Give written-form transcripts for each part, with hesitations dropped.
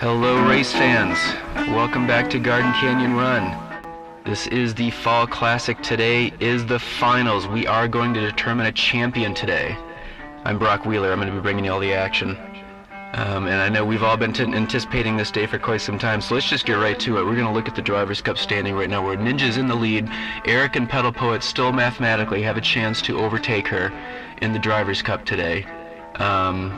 Hello race fans, welcome back to Garden Canyon Run. This is the Fall Classic. Today is the finals. We are going to determine a champion today. I'm Brock Wheeler, I'm going to be bringing you all the action. And I know we've all been anticipating this day for quite some time, so let's just get right to it. We're going to look at the Drivers' Cup standing right now where Ninja's in the lead. Eric and pedalpoet still mathematically have a chance to overtake her in the Drivers' Cup today.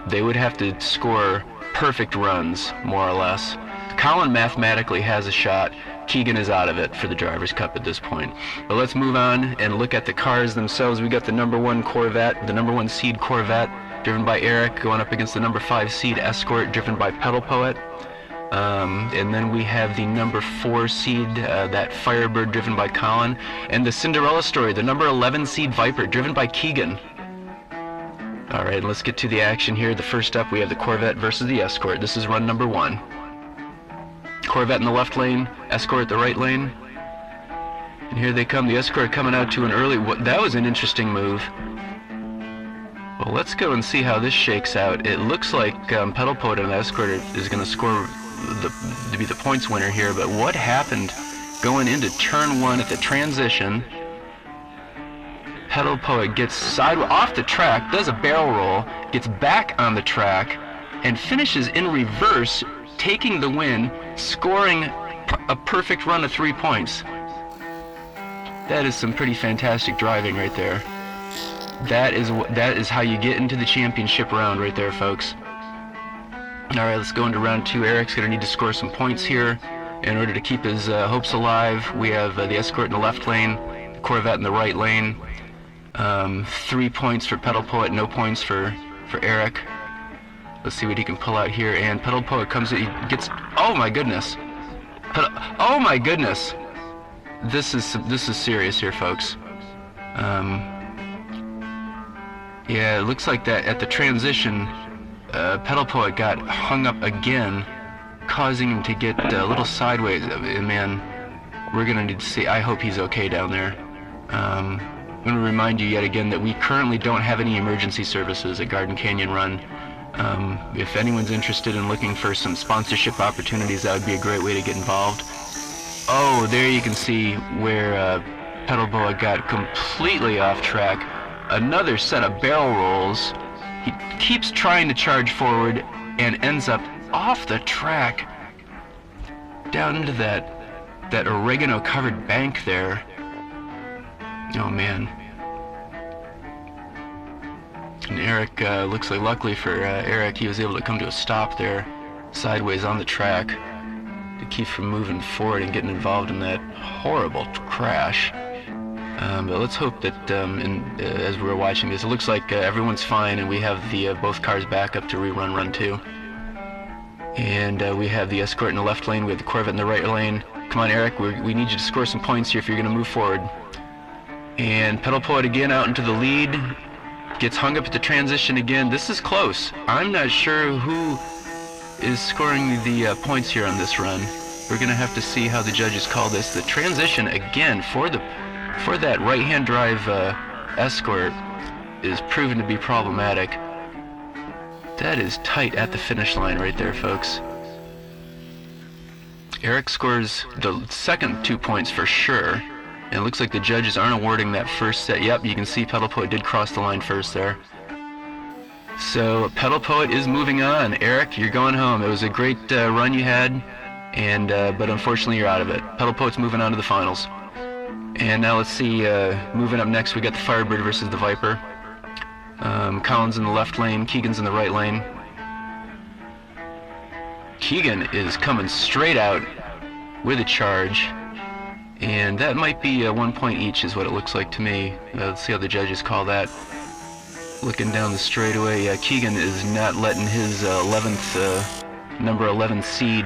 They would have to score perfect runs, more or less. Colin mathematically has a shot. Keagan is out of it for the Drivers' Cup at this point. But let's move on and look at the cars themselves. We got the number 1 Corvette, the number 1 seed Corvette, driven by Eric, going up against the number 5 seed Escort, driven by pedalpoet. And then we have the number 4 seed, that Firebird, driven by Colin. And the Cinderella story, the number 11 seed Viper, driven by Keagan. Alright, let's get to the action here. The first up, we have the Corvette versus the Escort. This is run number 1. Corvette in the left lane, Escort the right lane. And here they come, the Escort coming out to an early... That was an interesting move. Well, let's go and see how this shakes out. It looks like pedalpoet and the Escort is going to score to be the points winner here, but what happened going into turn 1 at the transition? Pedalpoet gets off the track, does a barrel roll, gets back on the track, and finishes in reverse, taking the win, scoring a perfect run of 3 points. That is some pretty fantastic driving right there. That is how you get into the championship round right there, folks. Alright, let's go into round 2. Eric's going to need to score some points here in order to keep his hopes alive. We have the Escort in the left lane, the Corvette in the right lane. 3 points for pedalpoet, no points for Eric. Let's see what he can pull out here. And pedalpoet comes in, he gets... Oh my goodness! Oh my goodness! This is serious here, folks. Yeah, it looks like that at the transition, pedalpoet got hung up again, causing him to get a little sideways. And man, we're gonna need to see. I hope he's okay down there. I'm going to remind you yet again that we currently don't have any emergency services at Garden Canyon Run. If anyone's interested in looking for some sponsorship opportunities, that would be a great way to get involved. Oh, there you can see where pedalpoet got completely off track. Another set of barrel rolls. He keeps trying to charge forward and ends up off the track down into that oregano-covered bank there. Oh man. And Eric, looks like luckily for Eric, he was able to come to a stop there, sideways on the track, to keep from moving forward and getting involved in that horrible crash. But let's hope that as we're watching this, it looks like everyone's fine, and we have the both cars back up to rerun run 2. And we have the Escort in the left lane, we have the Corvette in the right lane. Come on, Eric, we need you to score some points here if you're going to move forward. And pedalpoet again out into the lead, gets hung up at the transition again. This is close. I'm not sure who is scoring the points here on this run. We're going to have to see how the judges call this. The transition again for that right-hand drive Escort is proven to be problematic. That is tight at the finish line right there, folks. Eric scores the second 2 points for sure. And it looks like the judges aren't awarding that first set. Yep, you can see pedalpoet did cross the line first there. So pedalpoet is moving on. Eric, you're going home. It was a great run you had, and but unfortunately you're out of it. Pedalpoet's moving on to the finals. And now let's see, moving up next we got the Firebird versus the Viper. Colin's in the left lane, Keagan's in the right lane. Keagan is coming straight out with a charge. And that might be 1 point each is what it looks like to me. Let's see how the judges call that. Looking down the straightaway, Keagan is not letting his number 11 seed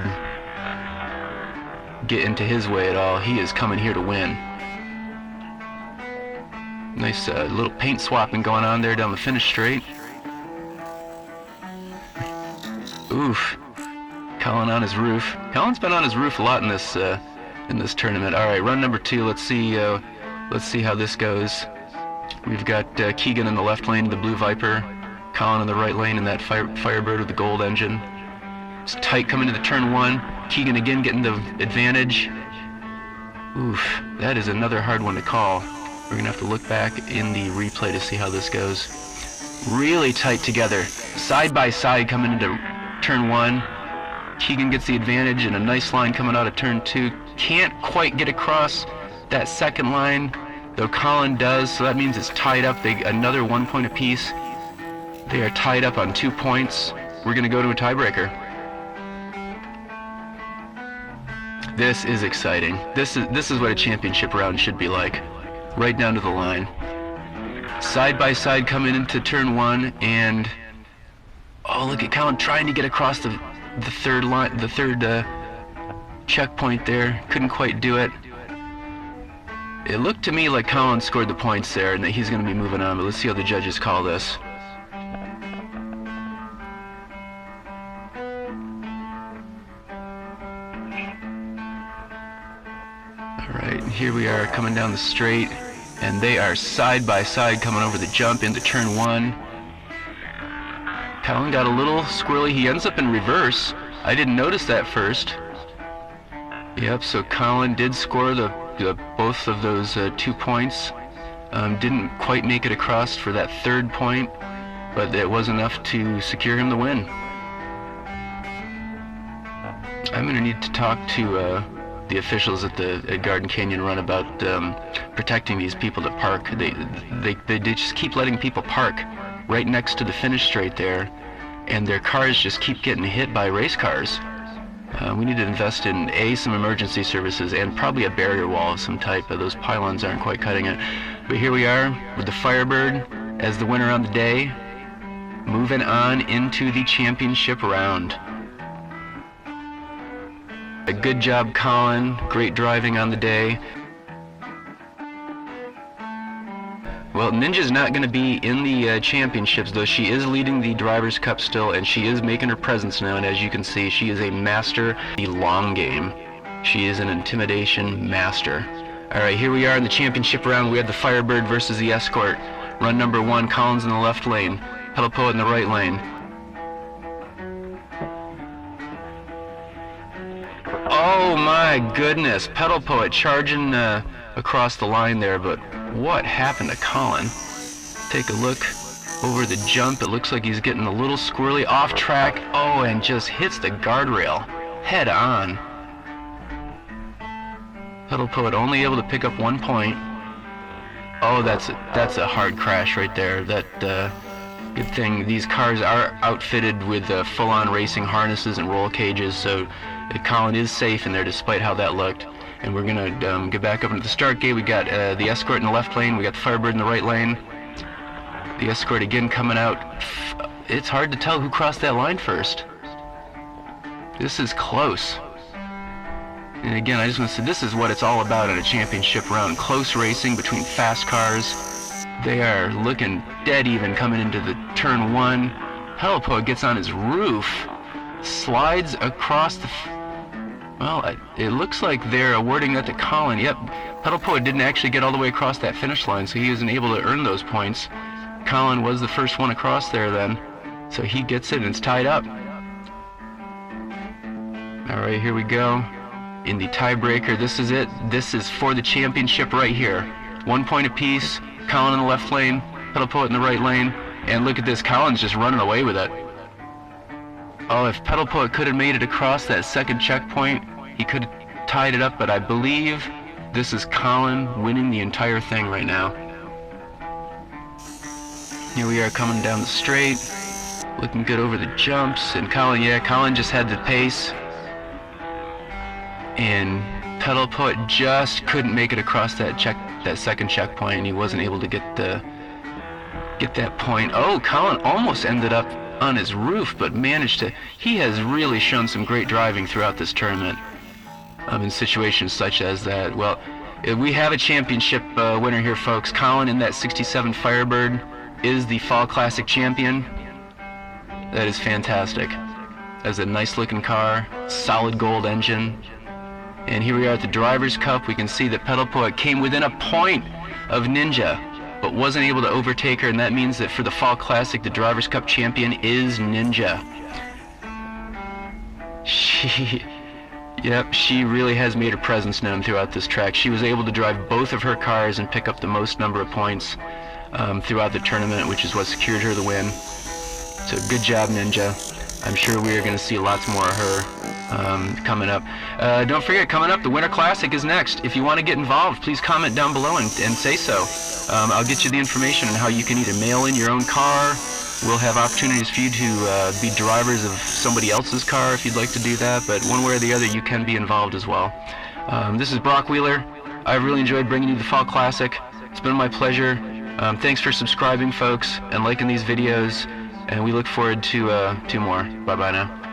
get into his way at all. He is coming here to win. Nice little paint swapping going on there down the finish straight. Oof. Colin on his roof. Colin's been on his roof a lot in this tournament. All right, run number 2. Let's see how this goes. We've got Keagan in the left lane, the blue Viper. Colin in the right lane in that Firebird with the gold engine. It's tight coming into the turn one. Keagan again getting the advantage. Oof, that is another hard one to call. We're gonna have to look back in the replay to see how this goes. Really tight together, side by side coming into turn one. Keagan gets the advantage and a nice line coming out of turn two. Can't quite get across that second line, though Colin does, so that means it's tied up. Another 1 point apiece. They are tied up on 2 points. We're gonna go to a tiebreaker. This is exciting. This is what a championship round should be like. Right down to the line. Side by side coming into turn one, and oh, look at Colin trying to get across the third line, the third checkpoint there. Couldn't quite do it. It looked to me like Colin scored the points there and that he's going to be moving on, but let's see how the judges call this. Alright, here we are coming down the straight, and they are side by side coming over the jump into turn one. Colin got a little squirrely. He ends up in reverse. I didn't notice that first. Yep, so Colin did score both of those 2 points. Didn't quite make it across for that third point, but it was enough to secure him the win. I'm going to need to talk to the officials at Garden Canyon Run about protecting these people that park. They just keep letting people park right next to the finish straight there, and their cars just keep getting hit by race cars. We need to invest in some emergency services and probably a barrier wall of some type. Those pylons aren't quite cutting it. But here we are with the Firebird as the winner on the day, moving on into the championship round. A good job, Colin. Great driving on the day. Well, Ninja's not going to be in the championships, though she is leading the Drivers' Cup still, and she is making her presence now, and as you can see, she is a master of the long game. She is an intimidation master. Alright, here we are in the championship round. We have the Firebird versus the Escort. Run number one, Colin's in the left lane, pedalpoet in the right lane. Oh my goodness, pedalpoet charging across the line there, but what happened to Colin? Take a look over the jump. It looks like he's getting a little squirrely off track. Oh, and just hits the guardrail head on. pedalpoet only able to pick up 1 point. Oh, that's a hard crash right there. That good thing these cars are outfitted with full-on racing harnesses and roll cages, so Colin is safe in there despite how that looked. And we're gonna get back up into the start gate. We got the Escort in the left lane. We got the Firebird in the right lane. The Escort again coming out. It's hard to tell who crossed that line first. This is close. And again, I just want to say this is what it's all about in a championship round. Close racing between fast cars. They are looking dead even coming into the turn one. pedalpoet gets on his roof, slides across the... Well, it looks like they're awarding that to Colin. Yep, pedalpoet didn't actually get all the way across that finish line, so he isn't able to earn those points. Colin was the first one across there then, so he gets it and it's tied up. All right, here we go. In the tiebreaker, this is it. This is for the championship right here. 1 point apiece. Colin in the left lane, pedalpoet in the right lane, and look at this. Colin's just running away with it. Oh, if pedalpoet could have made it across that second checkpoint, he could have tied it up, but I believe this is Colin winning the entire thing right now. Here we are coming down the straight, looking good over the jumps, and Colin just had the pace, and pedalpoet just couldn't make it across that second checkpoint, and he wasn't able to get that point. Oh, Colin almost ended up on his roof, but managed to. He has really shown some great driving throughout this tournament, in situations such as that. Well, we have a championship winner here, folks. Colin in that 67 Firebird is the Fall Classic champion. That is fantastic. That's a nice looking car, solid gold engine. And here we are at the Drivers' Cup. We can see that pedalpoet came within a point of Ninja, but wasn't able to overtake her, and that means that for the Fall Classic, the Drivers' Cup champion is Ninja. She really has made her presence known throughout this track. She was able to drive both of her cars and pick up the most number of points throughout the tournament, which is what secured her the win. So good job, Ninja. I'm sure we are going to see lots more of her coming up. Don't forget, coming up, the Winter Classic is next. If you want to get involved, please comment down below and say so. I'll get you the information on how you can either mail in your own car. We'll have opportunities for you to be drivers of somebody else's car if you'd like to do that, but one way or the other you can be involved as well. This is Brock Wheeler. I've really enjoyed bringing you the Fall Classic. It's been my pleasure. Thanks for subscribing, folks, and liking these videos, and we look forward to more. Bye-bye now.